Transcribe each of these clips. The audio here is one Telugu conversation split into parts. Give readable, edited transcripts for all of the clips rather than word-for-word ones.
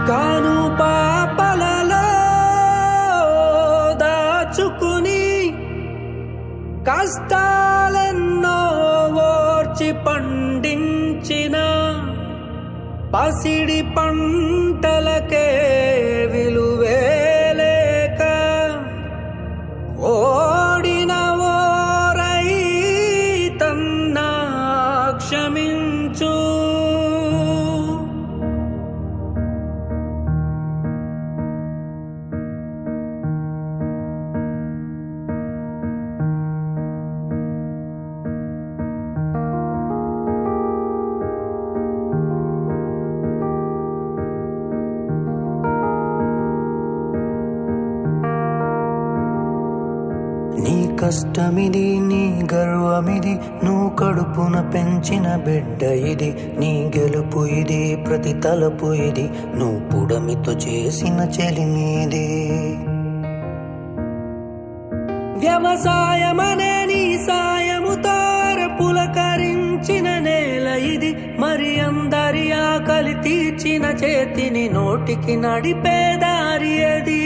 కాను పాపలలో దాచుకుని కష్టాలెన్నో ఓర్చి పండించిన పసిడి పంటలకే విలువే లేక ఓడిన ఓ రైతన్నా క్షమించు. నీ కష్టమిది, నీ గర్వమిది, నువ్వు కడుపున పెంచిన బిడ్డ ఇది. నీ గెలుపు ఇది, ప్రతి తలపు ఇది, నువ్వు పుడమితో చేసిన చెలిమీది. వ్యవసాయమనే నీ సాయముతో పులకరించిన నేల ఇది. మరి అందరి ఆకలి తీర్చిన చేతిని నోటికి నడిపే దారి అది.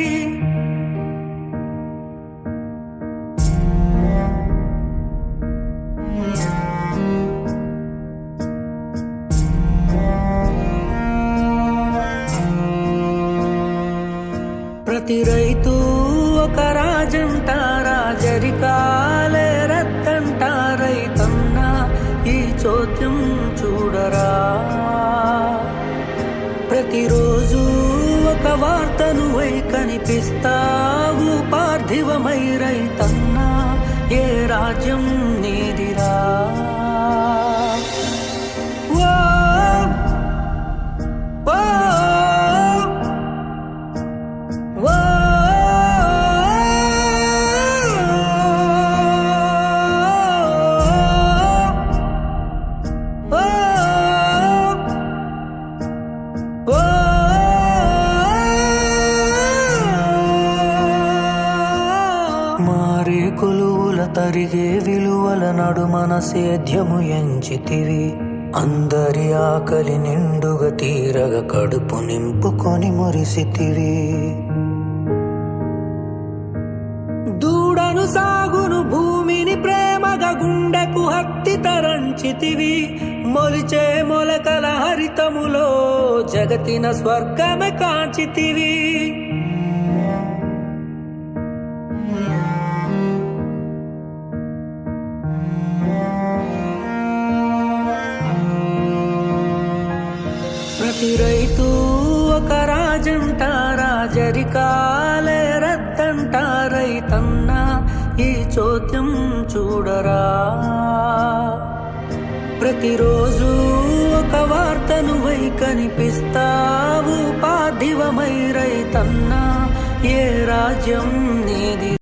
ప్రతి రైతు ఒక రాజంట, రాజరికాలే రద్దంట. రైతన్నా ఈ చోద్యం చూడరా. ప్రతిరోజు ఒక వార్తను వై కనిపిస్తావు పార్థివమై. రైతన్నా ఏ రాజ్యం నీదిరా. మారే కొలువుల తరిగే విలువల నడుమన సేద్యము ఎంచితివి. అందరి ఆకలి నిండుగా తీరగా కడుపు నింపుకొని మురిసితివి. దూడను సాగును భూమిని ప్రేమగా గుండెకు హత్తి తరంచితివి. మొలిచే మొలకల హరితములో జగతిన స్వర్గమే కాంచితివి. ప్రతి రైతు ఒక రాజంట, రాజరికాలే రద్దంట. రైతన్నా ఈ చోద్యం చూడరా. ప్రతిరోజు ఒక వార్తను వై కనిపిస్తావు పార్థివమై. రైతన్నా ఏ రాజ్యం నీది.